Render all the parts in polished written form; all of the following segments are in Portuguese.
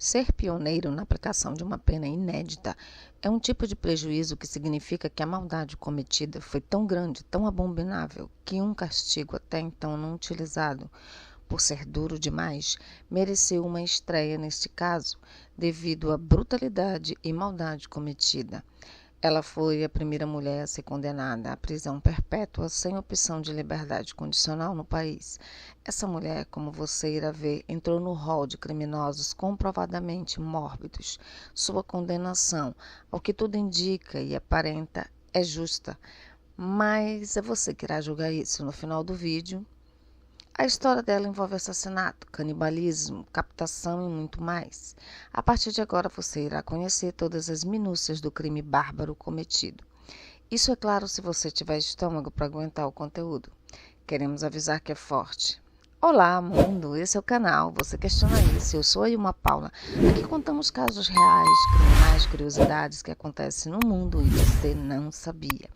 Ser pioneiro na aplicação de uma pena inédita é um tipo de prejuízo que significa que a maldade cometida foi tão grande, tão abominável, que um castigo até então não utilizado, por ser duro demais, mereceu uma estreia neste caso, devido à brutalidade e maldade cometida. Ela foi a primeira mulher a ser condenada à prisão perpétua sem opção de liberdade condicional no país. Essa mulher, como você irá ver, entrou no rol de criminosos comprovadamente mórbidos. Sua condenação, ao que tudo indica e aparenta, é justa, mas é você que irá julgar isso no final do vídeo. A história dela envolve assassinato, canibalismo, captação e muito mais. A partir de agora você irá conhecer todas as minúcias do crime bárbaro cometido. Isso é claro se você tiver estômago para aguentar o conteúdo. Queremos avisar que é forte. Olá, mundo! Esse é o canal. Você questiona isso? Eu sou a Ilma Paula. Aqui contamos casos reais, criminais, curiosidades que acontecem no mundo e você não sabia.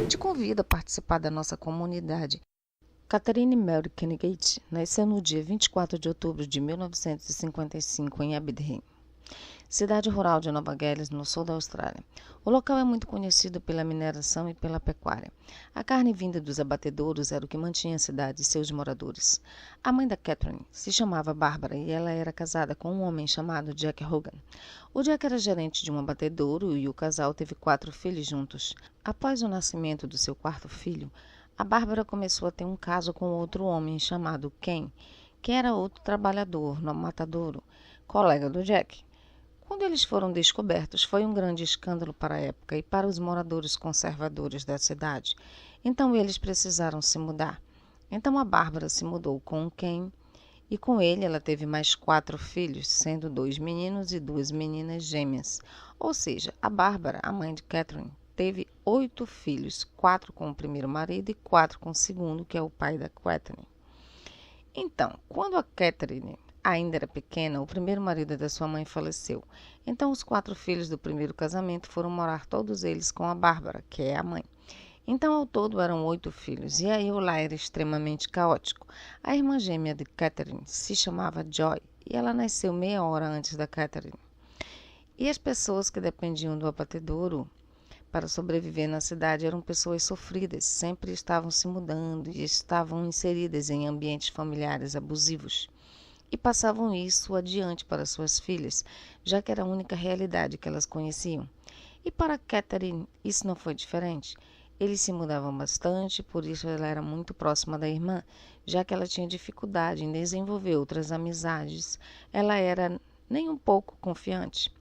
Te convido a participar da nossa comunidade. Catherine Mary Kennegate nasceu no dia 24 de outubro de 1955 em Aberdeen, cidade rural de Nova Gales, no sul da Austrália. O local é muito conhecido pela mineração e pela pecuária. A carne vinda dos abatedouros era o que mantinha a cidade e seus moradores. A mãe da Catherine se chamava Bárbara e ela era casada com um homem chamado Jack Hogan. O Jack era gerente de um abatedouro e o casal teve 4 filhos juntos. Após o nascimento do seu 4º filho, a Bárbara começou a ter um caso com outro homem chamado Ken, que era outro trabalhador no matadouro, colega do Jack. Quando eles foram descobertos, foi um grande escândalo para a época e para os moradores conservadores da cidade. Então eles precisaram se mudar. Então a Bárbara se mudou com o Ken e com ele ela teve mais 4 filhos, sendo 2 meninos e 2 meninas gêmeas. Ou seja, a Bárbara, a mãe de Catherine, teve 8 filhos, 4 com o primeiro marido e 4 com o segundo, que é o pai da Catherine. Então, quando a Catherine ainda era pequena, o primeiro marido da sua mãe faleceu. Então, os 4 filhos do primeiro casamento foram morar todos eles com a Bárbara, que é a mãe. Então, ao todo, eram 8 filhos, e aí o lar era extremamente caótico. A irmã gêmea de Catherine se chamava Joy, e ela nasceu meia hora antes da Catherine. E as pessoas que dependiam do abatedouro para sobreviver na cidade eram pessoas sofridas, sempre estavam se mudando e estavam inseridas em ambientes familiares abusivos. E passavam isso adiante para suas filhas, já que era a única realidade que elas conheciam. E para Catherine isso não foi diferente. Eles se mudavam bastante, por isso ela era muito próxima da irmã, já que ela tinha dificuldade em desenvolver outras amizades. Ela era nem um pouco confiante.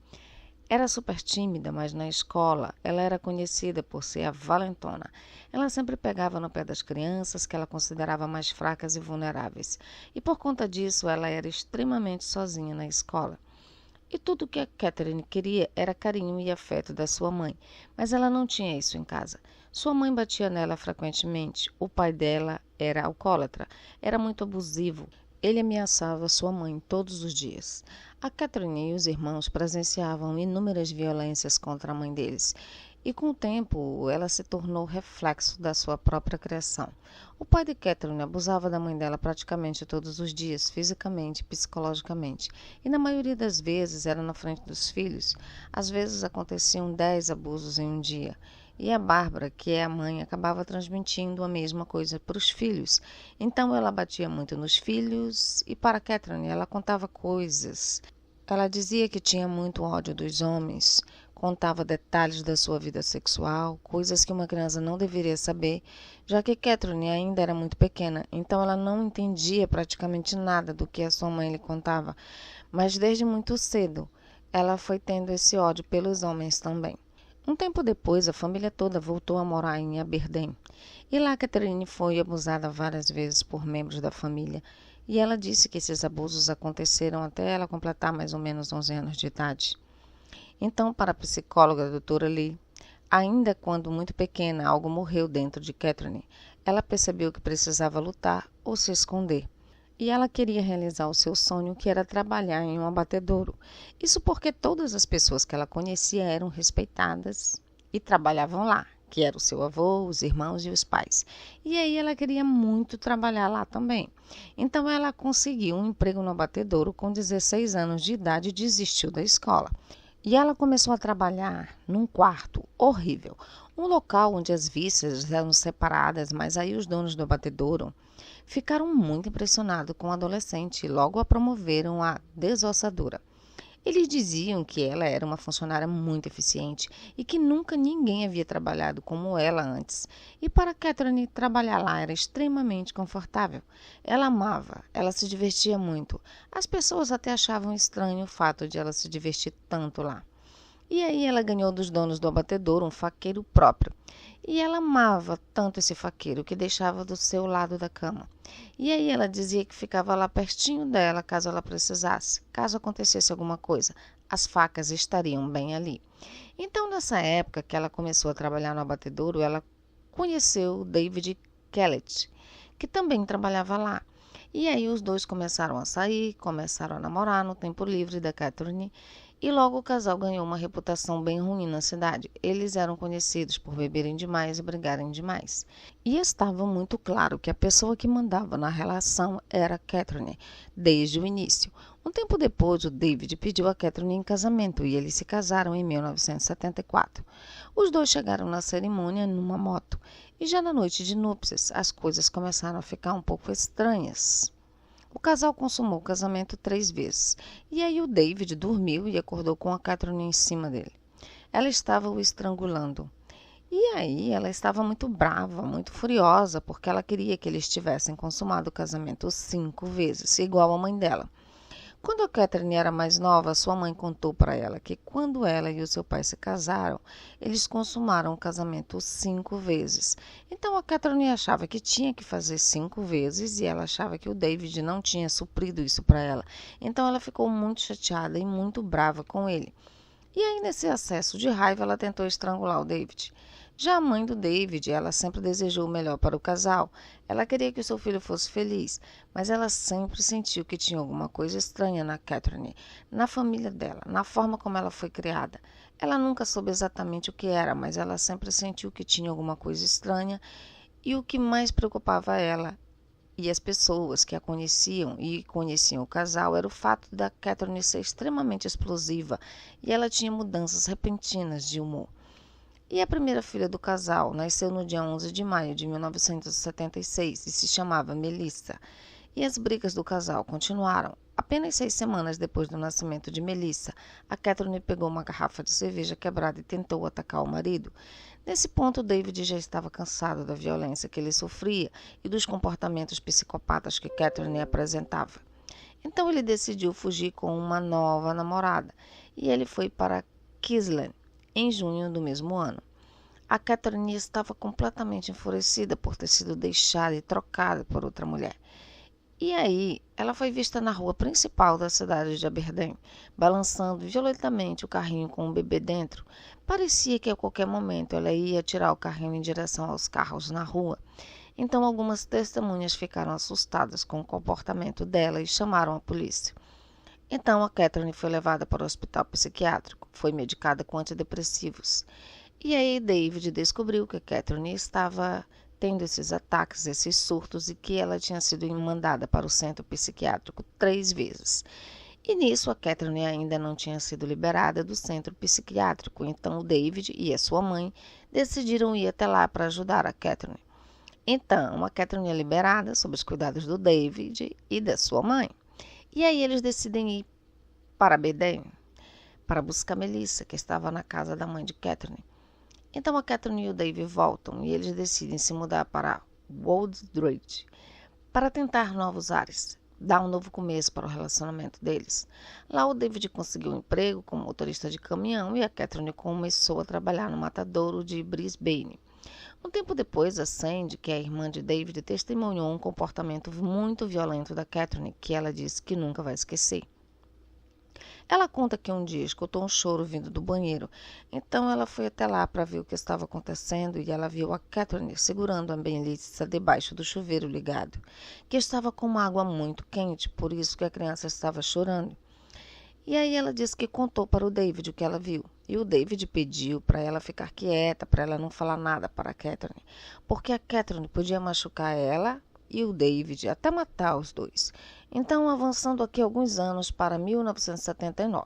Era super tímida, mas na escola ela era conhecida por ser a valentona. Ela sempre pegava no pé das crianças que ela considerava mais fracas e vulneráveis. E por conta disso ela era extremamente sozinha na escola. E tudo que a Catherine queria era carinho e afeto da sua mãe, mas ela não tinha isso em casa. Sua mãe batia nela frequentemente. O pai dela era alcoólatra, era muito abusivo. Ele ameaçava sua mãe todos os dias. A Catherine e os irmãos presenciavam inúmeras violências contra a mãe deles, e com o tempo ela se tornou reflexo da sua própria criação. O pai de Catherine abusava da mãe dela praticamente todos os dias, fisicamente e psicologicamente, e na maioria das vezes era na frente dos filhos. Às vezes aconteciam 10 abusos em um dia. E a Bárbara, que é a mãe, acabava transmitindo a mesma coisa para os filhos. Então ela batia muito nos filhos e para Catherine ela contava coisas. Ela dizia que tinha muito ódio dos homens, contava detalhes da sua vida sexual, coisas que uma criança não deveria saber, já que Catherine ainda era muito pequena, então ela não entendia praticamente nada do que a sua mãe lhe contava. Mas desde muito cedo ela foi tendo esse ódio pelos homens também. Um tempo depois, a família toda voltou a morar em Aberdeen. E lá Catherine foi abusada várias vezes por membros da família. E ela disse que esses abusos aconteceram até ela completar mais ou menos 11 anos de idade. Então, para a psicóloga a doutora Lee, ainda quando muito pequena, algo morreu dentro de Catherine. Ela percebeu que precisava lutar ou se esconder. E ela queria realizar o seu sonho, que era trabalhar em um abatedouro. Isso porque todas as pessoas que ela conhecia eram respeitadas e trabalhavam lá, que era o seu avô, os irmãos e os pais. E aí ela queria muito trabalhar lá também. Então ela conseguiu um emprego no abatedouro com 16 anos de idade e desistiu da escola. E ela começou a trabalhar num quarto horrível, um local onde as vísceras eram separadas, mas aí os donos do abatedouro ficaram muito impressionados com a adolescente e logo a promoveram a desossadora. Eles diziam que ela era uma funcionária muito eficiente e que nunca ninguém havia trabalhado como ela antes. E para Catherine, trabalhar lá era extremamente confortável. Ela amava, ela se divertia muito. As pessoas até achavam estranho o fato de ela se divertir tanto lá. E aí ela ganhou dos donos do abatedouro um faqueiro próprio. E ela amava tanto esse faqueiro que deixava do seu lado da cama. E aí ela dizia que ficava lá pertinho dela caso ela precisasse. Caso acontecesse alguma coisa, as facas estariam bem ali. Então, nessa época que ela começou a trabalhar no abatedouro, ela conheceu David Kellett, que também trabalhava lá. E aí os dois começaram a sair, começaram a namorar no tempo livre da Catherine. E logo o casal ganhou uma reputação bem ruim na cidade. Eles eram conhecidos por beberem demais e brigarem demais. E estava muito claro que a pessoa que mandava na relação era Catherine, desde o início. Um tempo depois, o David pediu a Catherine em casamento e eles se casaram em 1974. Os dois chegaram na cerimônia numa moto. E já na noite de núpcias, as coisas começaram a ficar um pouco estranhas. O casal consumou o casamento 3 vezes. E aí o David dormiu e acordou com a Catherine em cima dele. Ela estava o estrangulando. E aí ela estava muito brava, muito furiosa, porque ela queria que eles tivessem consumado o casamento 5 vezes, igual a mãe dela. Quando a Catherine era mais nova, sua mãe contou para ela que quando ela e o seu pai se casaram, eles consumaram o casamento 5 vezes. Então a Catherine achava que tinha que fazer 5 vezes e ela achava que o David não tinha suprido isso para ela. Então ela ficou muito chateada e muito brava com ele. E aí, nesse acesso de raiva, ela tentou estrangular o David. Já a mãe do David, ela sempre desejou o melhor para o casal. Ela queria que o seu filho fosse feliz, mas ela sempre sentiu que tinha alguma coisa estranha na Catherine, na família dela, na forma como ela foi criada. Ela nunca soube exatamente o que era, mas ela sempre sentiu que tinha alguma coisa estranha e o que mais preocupava ela e as pessoas que a conheciam e conheciam o casal era o fato da Catherine ser extremamente explosiva e ela tinha mudanças repentinas de humor. E a primeira filha do casal nasceu no dia 11 de maio de 1976 e se chamava Melissa. E as brigas do casal continuaram. Apenas 6 semanas depois do nascimento de Melissa, a Catherine pegou uma garrafa de cerveja quebrada e tentou atacar o marido. Nesse ponto, David já estava cansado da violência que ele sofria e dos comportamentos psicopatas que Catherine apresentava. Então ele decidiu fugir com uma nova namorada e ele foi para Kingsland em junho do mesmo ano. A Catherine estava completamente enfurecida por ter sido deixada e trocada por outra mulher. E aí, ela foi vista na rua principal da cidade de Aberdeen, balançando violentamente o carrinho com o bebê dentro. Parecia que a qualquer momento ela ia tirar o carrinho em direção aos carros na rua. Então, algumas testemunhas ficaram assustadas com o comportamento dela e chamaram a polícia. Então, a Catherine foi levada para o hospital psiquiátrico, foi medicada com antidepressivos. E aí, David descobriu que a Catherine estava tendo esses ataques, esses surtos, e que ela tinha sido mandada para o centro psiquiátrico 3 vezes. E nisso, a Catherine ainda não tinha sido liberada do centro psiquiátrico. Então, o David e a sua mãe decidiram ir até lá para ajudar a Catherine. Então, a Catherine é liberada sob os cuidados do David e da sua mãe. E aí eles decidem ir para Aberdeen para buscar Melissa, que estava na casa da mãe de Catherine. Então a Catherine e o David voltam e eles decidem se mudar para Woodbridge para tentar novos ares, dar um novo começo para o relacionamento deles. Lá o David conseguiu um emprego como motorista de caminhão e a Catherine começou a trabalhar no matadouro de Brisbane. Um tempo depois, a Sandy, que é a irmã de David, testemunhou um comportamento muito violento da Catherine, que ela disse que nunca vai esquecer. Ela conta que um dia escutou um choro vindo do banheiro, então ela foi até lá para ver o que estava acontecendo e ela viu a Catherine segurando a Melissa debaixo do chuveiro ligado, que estava com uma água muito quente, por isso que a criança estava chorando. E aí ela disse que contou para o David o que ela viu. E o David pediu para ela ficar quieta, para ela não falar nada para a Catherine, porque a Catherine podia machucar ela e o David, até matar os dois. Então, avançando aqui alguns anos para 1979,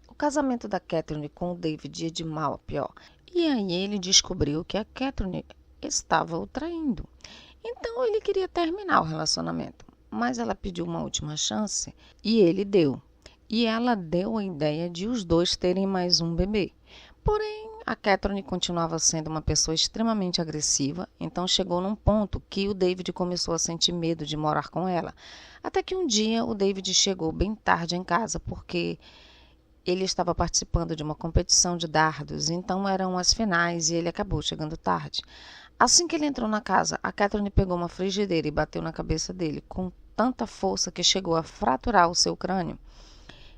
o casamento da Catherine com o David ia de mal a pior. E aí ele descobriu que a Catherine estava o traindo. Então ele queria terminar o relacionamento, mas ela pediu uma última chance e ele deu. E ela deu a ideia de os dois terem mais um bebê. Porém, a Catherine continuava sendo uma pessoa extremamente agressiva, então chegou num ponto que o David começou a sentir medo de morar com ela. Até que um dia o David chegou bem tarde em casa, porque ele estava participando de uma competição de dardos, então eram as finais e ele acabou chegando tarde. Assim que ele entrou na casa, a Catherine pegou uma frigideira e bateu na cabeça dele com tanta força que chegou a fraturar o seu crânio.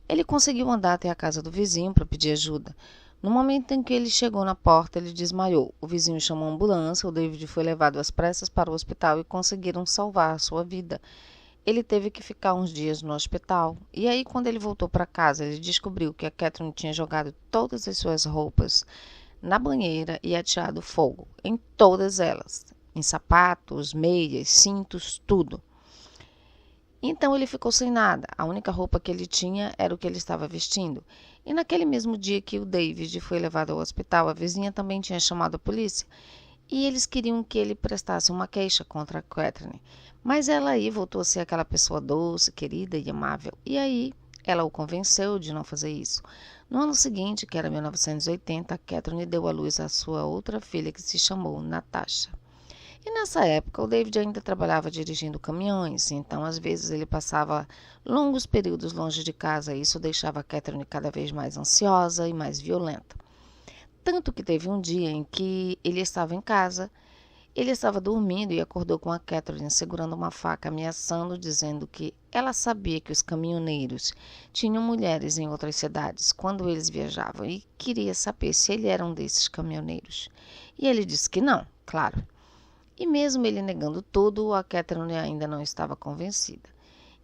Ele conseguiu andar até a casa do vizinho para pedir ajuda. No momento em que ele chegou na porta, ele desmaiou. O vizinho chamou a ambulância, o David foi levado às pressas para o hospital e conseguiram salvar a sua vida. Ele teve que ficar uns dias no hospital. E aí, quando ele voltou para casa, ele descobriu que a Catherine tinha jogado todas as suas roupas na banheira e ateado fogo em todas elas, em sapatos, meias, cintos, tudo. Então ele ficou sem nada. A única roupa que ele tinha era o que ele estava vestindo. E naquele mesmo dia que o David foi levado ao hospital, a vizinha também tinha chamado a polícia. E eles queriam que ele prestasse uma queixa contra a Catherine. Mas ela aí voltou a ser aquela pessoa doce, querida e amável. E aí ela o convenceu de não fazer isso. No ano seguinte, que era 1980, a Catherine deu à luz a sua outra filha, que se chamou Natasha. E nessa época, o David ainda trabalhava dirigindo caminhões, então às vezes ele passava longos períodos longe de casa e isso deixava a Catherine cada vez mais ansiosa e mais violenta. Tanto que teve um dia em que ele estava em casa, ele estava dormindo e acordou com a Catherine segurando uma faca, ameaçando, dizendo que ela sabia que os caminhoneiros tinham mulheres em outras cidades quando eles viajavam e queria saber se ele era um desses caminhoneiros. E ele disse que não, claro. E mesmo ele negando tudo, a Catherine ainda não estava convencida.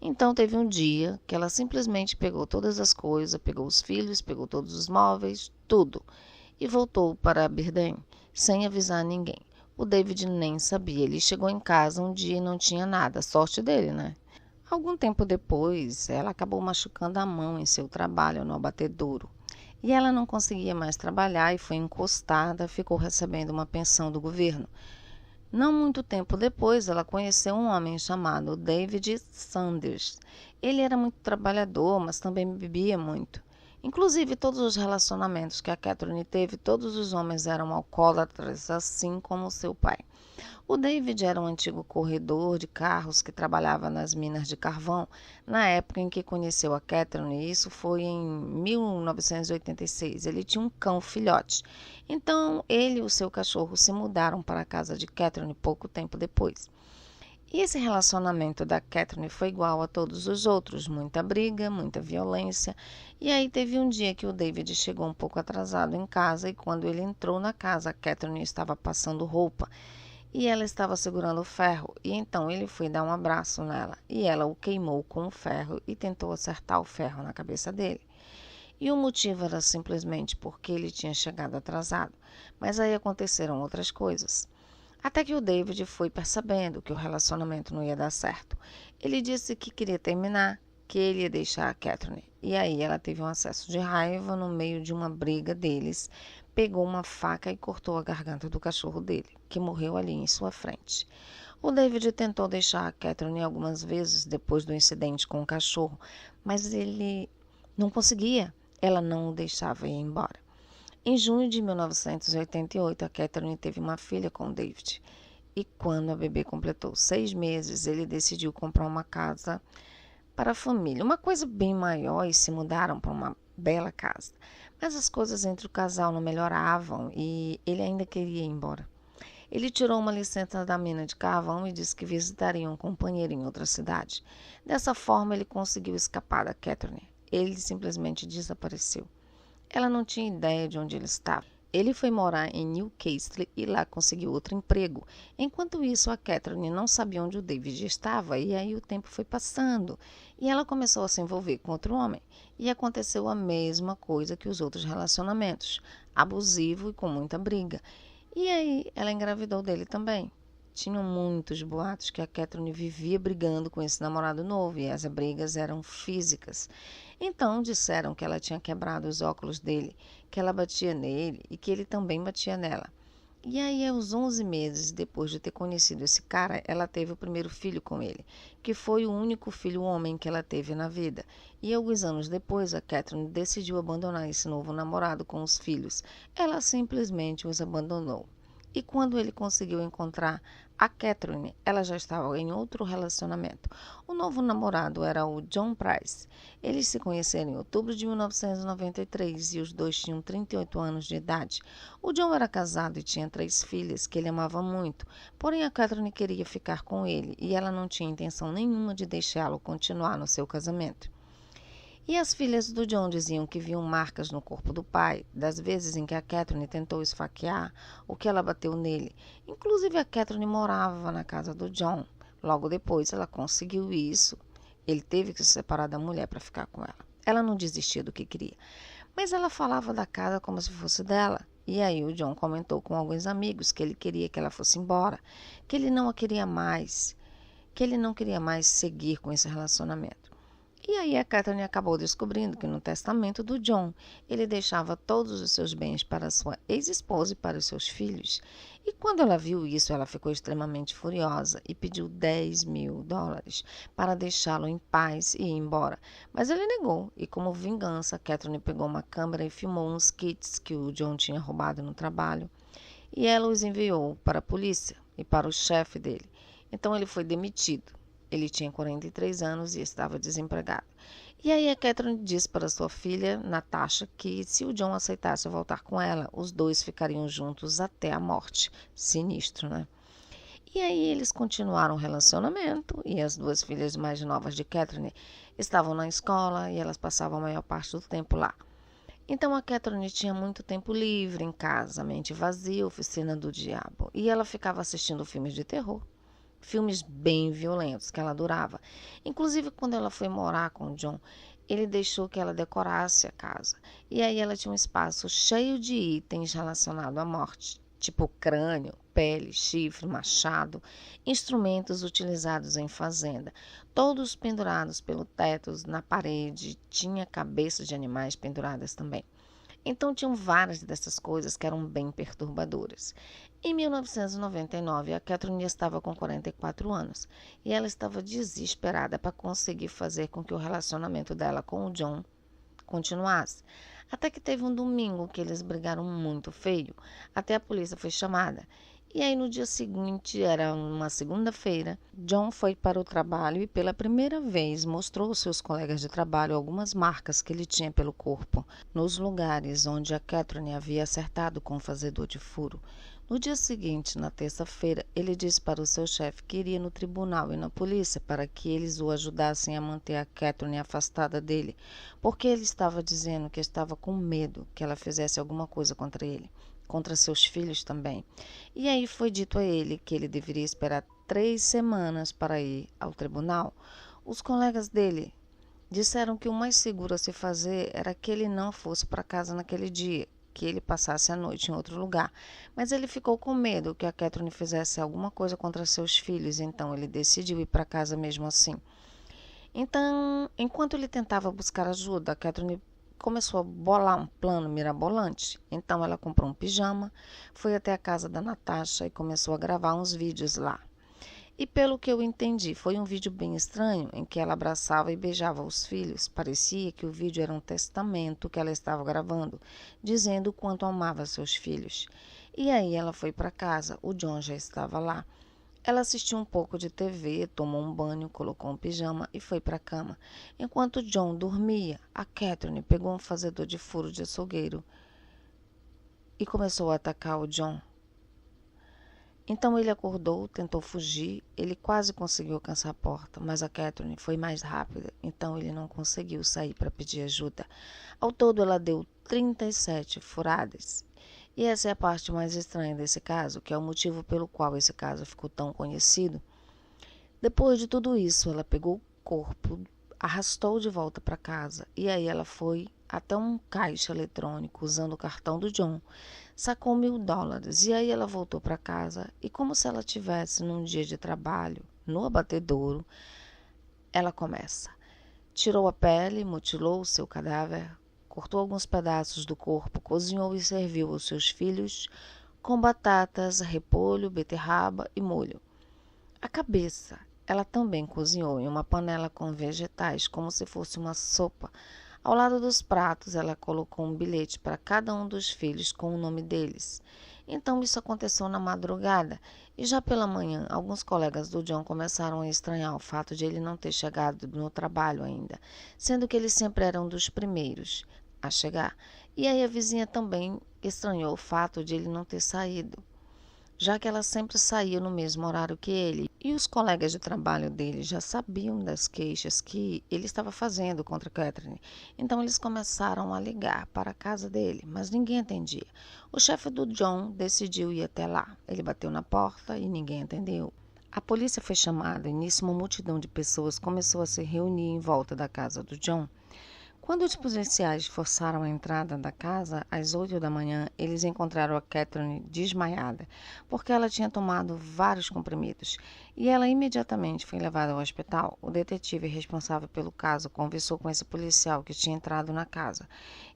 Então teve um dia que ela simplesmente pegou todas as coisas, pegou os filhos, pegou todos os móveis, tudo, e voltou para Aberdeen, sem avisar ninguém. O David nem sabia. Ele chegou em casa um dia e não tinha nada. Sorte dele, né? Algum tempo depois, ela acabou machucando a mão em seu trabalho no abatedouro. E ela não conseguia mais trabalhar e foi encostada, ficou recebendo uma pensão do governo. Não muito tempo depois, ela conheceu um homem chamado David Sanders. Ele era muito trabalhador, mas também bebia muito. Inclusive, todos os relacionamentos que a Catherine teve, todos os homens eram alcoólatras, assim como seu pai. O David era um antigo corredor de carros que trabalhava nas minas de carvão na época em que conheceu a Catherine, e isso foi em 1986. Ele tinha um cão filhote. Então, ele e o seu cachorro se mudaram para a casa de Catherine pouco tempo depois. E esse relacionamento da Catherine foi igual a todos os outros, muita briga, muita violência. E aí teve um dia que o David chegou um pouco atrasado em casa e quando ele entrou na casa, a Catherine estava passando roupa e ela estava segurando o ferro. E então ele foi dar um abraço nela e ela o queimou com o ferro e tentou acertar o ferro na cabeça dele. E o motivo era simplesmente porque ele tinha chegado atrasado. Mas aí aconteceram outras coisas. Até que o David foi percebendo que o relacionamento não ia dar certo. Ele disse que queria terminar, que ele ia deixar a Catherine. E aí ela teve um acesso de raiva no meio de uma briga deles, pegou uma faca e cortou a garganta do cachorro dele, que morreu ali em sua frente. O David tentou deixar a Catherine algumas vezes depois do incidente com o cachorro, mas ele não conseguia. Ela não o deixava ir embora. Em junho de 1988, a Catherine teve uma filha com David. E quando a bebê completou 6 meses, ele decidiu comprar uma casa para a família. Uma coisa bem maior e se mudaram para uma bela casa. Mas as coisas entre o casal não melhoravam e ele ainda queria ir embora. Ele tirou uma licença da mina de carvão e disse que visitaria um companheiro em outra cidade. Dessa forma, ele conseguiu escapar da Catherine. Ele simplesmente desapareceu. Ela não tinha ideia de onde ele estava. Ele foi morar em Newcastle e lá conseguiu outro emprego. Enquanto isso, a Catherine não sabia onde o David estava e aí o tempo foi passando e ela começou a se envolver com outro homem. E aconteceu a mesma coisa que os outros relacionamentos, abusivo e com muita briga. E aí ela engravidou dele também. Tinham muitos boatos que a Catherine vivia brigando com esse namorado novo e as brigas eram físicas. Então disseram que ela tinha quebrado os óculos dele, que ela batia nele e que ele também batia nela. E aí, aos 11 meses depois de ter conhecido esse cara, ela teve o primeiro filho com ele, que foi o único filho homem que ela teve na vida. E alguns anos depois, a Catherine decidiu abandonar esse novo namorado com os filhos. Ela simplesmente os abandonou. E quando ele conseguiu encontrar a Catherine, ela já estava em outro relacionamento. O novo namorado era o John Price. Eles se conheceram em outubro de 1993 e os dois tinham 38 anos de idade. O John era casado e tinha 3 filhas que ele amava muito, porém a Catherine queria ficar com ele e ela não tinha intenção nenhuma de deixá-lo continuar no seu casamento. E as filhas do John diziam que viam marcas no corpo do pai, das vezes em que a Catherine tentou esfaquear ou que ela bateu nele. Inclusive a Catherine morava na casa do John. Logo depois ela conseguiu isso. Ele teve que se separar da mulher para ficar com ela. Ela não desistia do que queria. Mas ela falava da casa como se fosse dela. E aí o John comentou com alguns amigos que ele queria que ela fosse embora, que ele não a queria mais, que ele não queria mais seguir com esse relacionamento. E aí a Catherine acabou descobrindo que no testamento do John, ele deixava todos os seus bens para sua ex-esposa e para os seus filhos. E quando ela viu isso, ela ficou extremamente furiosa e pediu $10.000 para deixá-lo em paz e ir embora. Mas ele negou e, como vingança, Catherine pegou uma câmera e filmou uns kits que o John tinha roubado no trabalho. E ela os enviou para a polícia e para o chefe dele. Então ele foi demitido. Ele tinha 43 anos e estava desempregado. E aí a Catherine disse para sua filha, Natasha, que se o John aceitasse voltar com ela, os dois ficariam juntos até a morte. Sinistro, né? E aí eles continuaram o relacionamento e as 2 filhas mais novas de Catherine estavam na escola e elas passavam a maior parte do tempo lá. Então a Catherine tinha muito tempo livre em casa, mente vazia, oficina do diabo. E ela ficava assistindo filmes de terror. Filmes bem violentos que ela adorava. Inclusive, quando ela foi morar com o John, ele deixou que ela decorasse a casa. E aí ela tinha um espaço cheio de itens relacionados à morte, tipo crânio, pele, chifre, machado, instrumentos utilizados em fazenda, todos pendurados pelo teto, na parede, tinha cabeças de animais penduradas também. Então, tinham várias dessas coisas que eram bem perturbadoras. Em 1999, a Catherine estava com 44 anos e ela estava desesperada para conseguir fazer com que o relacionamento dela com o John continuasse. Até que teve um domingo que eles brigaram muito feio, até a polícia foi chamada. E aí no dia seguinte, era uma segunda-feira, John foi para o trabalho e pela primeira vez mostrou aos seus colegas de trabalho algumas marcas que ele tinha pelo corpo, nos lugares onde a Catherine havia acertado com o fazedor de furo. No dia seguinte, na terça-feira, ele disse para o seu chefe que iria no tribunal e na polícia para que eles o ajudassem a manter a Catherine afastada dele, porque ele estava dizendo que estava com medo que ela fizesse alguma coisa contra ele, contra seus filhos também. E aí foi dito a ele que ele deveria esperar 3 semanas para ir ao tribunal. Os colegas dele disseram que o mais seguro a se fazer era que ele não fosse para casa naquele dia, que ele passasse a noite em outro lugar. Mas ele ficou com medo que a Catherine fizesse alguma coisa contra seus filhos, então ele decidiu ir para casa mesmo assim. Então, enquanto ele tentava buscar ajuda, a Catherine começou a bolar um plano mirabolante. Então ela comprou um pijama, foi até a casa da Natasha e começou a gravar uns vídeos lá. E pelo que eu entendi, foi um vídeo bem estranho, em que ela abraçava e beijava os filhos. Parecia que o vídeo era um testamento que ela estava gravando, dizendo o quanto amava seus filhos. E aí ela foi para casa, o John já estava lá. Ela assistiu um pouco de TV, tomou um banho, colocou um pijama e foi para a cama. Enquanto John dormia, a Catherine pegou um fazedor de furo de açougueiro e começou a atacar o John. Então ele acordou, tentou fugir, ele quase conseguiu alcançar a porta, mas a Catherine foi mais rápida, então ele não conseguiu sair para pedir ajuda. Ao todo ela deu 37 furadas. E essa é a parte mais estranha desse caso, que é o motivo pelo qual esse caso ficou tão conhecido. Depois de tudo isso, ela pegou o corpo, arrastou de volta para casa e aí ela foi até um caixa eletrônico usando o cartão do John, sacou $1.000 e aí ela voltou para casa e como se ela tivesse num dia de trabalho, no abatedouro, ela começa. Tirou a pele, mutilou o seu cadáver, cortou alguns pedaços do corpo, cozinhou e serviu aos seus filhos com batatas, repolho, beterraba e molho. A cabeça ela também cozinhou em uma panela com vegetais, como se fosse uma sopa. Ao lado dos pratos, ela colocou um bilhete para cada um dos filhos com o nome deles. Então, isso aconteceu na madrugada. E já pela manhã, alguns colegas do John começaram a estranhar o fato de ele não ter chegado no trabalho ainda, sendo que ele sempre era um dos primeiros a chegar. E aí a vizinha também estranhou o fato de ele não ter saído, já que ela sempre saía no mesmo horário que ele. E os colegas de trabalho dele já sabiam das queixas que ele estava fazendo contra Catherine. Então eles começaram a ligar para a casa dele, mas ninguém atendia. O chefe do John decidiu ir até lá. Ele bateu na porta e ninguém atendeu. A polícia foi chamada e nisso uma multidão de pessoas começou a se reunir em volta da casa do John. Quando os policiais forçaram a entrada da casa, às 8 da manhã, eles encontraram a Catherine desmaiada, porque ela tinha tomado vários comprimidos, e ela imediatamente foi levada ao hospital. O detetive responsável pelo caso conversou com esse policial que tinha entrado na casa,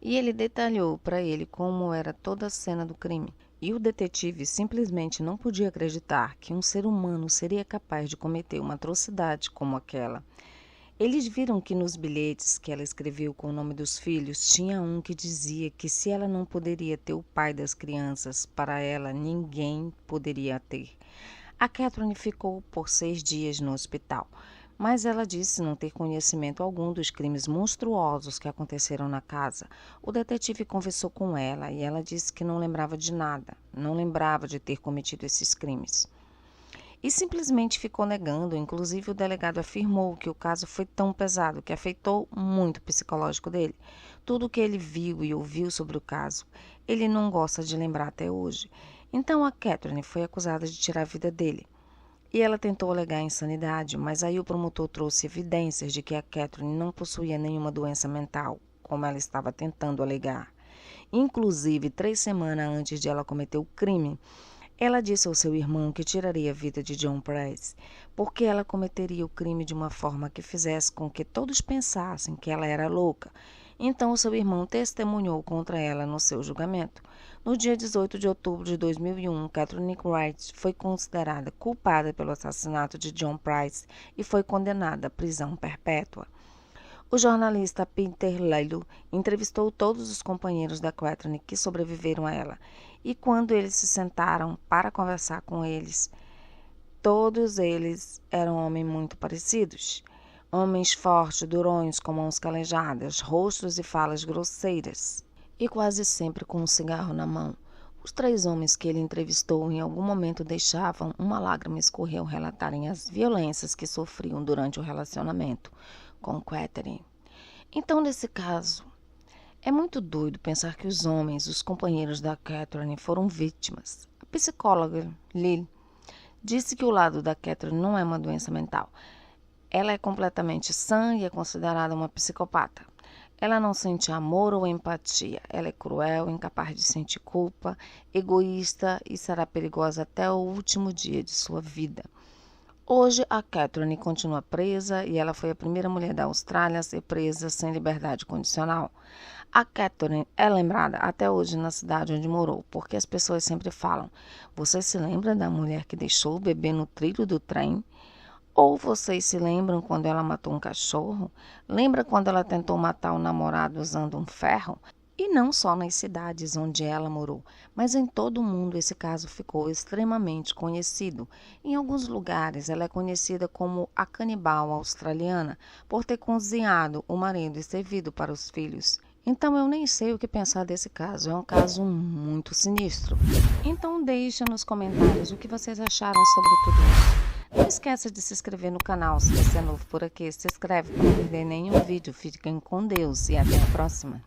e ele detalhou para ele como era toda a cena do crime. E o detetive simplesmente não podia acreditar que um ser humano seria capaz de cometer uma atrocidade como aquela. Eles viram que nos bilhetes que ela escreveu com o nome dos filhos, tinha um que dizia que se ela não poderia ter o pai das crianças, para ela ninguém poderia ter. A Catherine ficou por 6 dias no hospital, mas ela disse não ter conhecimento algum dos crimes monstruosos que aconteceram na casa. O detetive conversou com ela e ela disse que não lembrava de nada, não lembrava de ter cometido esses crimes. E simplesmente ficou negando, inclusive o delegado afirmou que o caso foi tão pesado que afetou muito o psicológico dele. Tudo o que ele viu e ouviu sobre o caso, ele não gosta de lembrar até hoje. Então a Catherine foi acusada de tirar a vida dele. E ela tentou alegar insanidade, mas aí o promotor trouxe evidências de que a Catherine não possuía nenhuma doença mental, como ela estava tentando alegar. Inclusive, 3 semanas antes de ela cometer o crime, ela disse ao seu irmão que tiraria a vida de John Price, porque ela cometeria o crime de uma forma que fizesse com que todos pensassem que ela era louca. Então, o seu irmão testemunhou contra ela no seu julgamento. No dia 18 de outubro de 2001, Catherine Wright foi considerada culpada pelo assassinato de John Price e foi condenada à prisão perpétua. O jornalista Peter Lello entrevistou todos os companheiros da Catherine que sobreviveram a ela. E quando eles se sentaram para conversar com eles, todos eles eram homens muito parecidos. Homens fortes, durões, com mãos calejadas, rostos e falas grosseiras. E quase sempre com um cigarro na mão. Os 3 homens que ele entrevistou em algum momento deixavam uma lágrima escorrer ao relatarem as violências que sofriam durante o relacionamento com Catherine. Então, nesse caso, é muito doido pensar que os homens, os companheiros da Catherine, foram vítimas. A psicóloga Lily disse que o lado da Catherine não é uma doença mental. Ela é completamente sã e é considerada uma psicopata. Ela não sente amor ou empatia. Ela é cruel, incapaz de sentir culpa, egoísta e será perigosa até o último dia de sua vida. Hoje, a Catherine continua presa e ela foi a primeira mulher da Austrália a ser presa sem liberdade condicional. A Catherine é lembrada até hoje na cidade onde morou, porque as pessoas sempre falam: você se lembra da mulher que deixou o bebê no trilho do trem? Ou vocês se lembram quando ela matou um cachorro? Lembra quando ela tentou matar o namorado usando um ferro? E não só nas cidades onde ela morou, mas em todo o mundo esse caso ficou extremamente conhecido. Em alguns lugares ela é conhecida como a canibal australiana, por ter cozinhado o marido e servido para os filhos. Então eu nem sei o que pensar desse caso, é um caso muito sinistro. Então deixa nos comentários o que vocês acharam sobre tudo isso. Não esqueça de se inscrever no canal, se você é novo por aqui, se inscreve para não perder nenhum vídeo. Fiquem com Deus e até a próxima.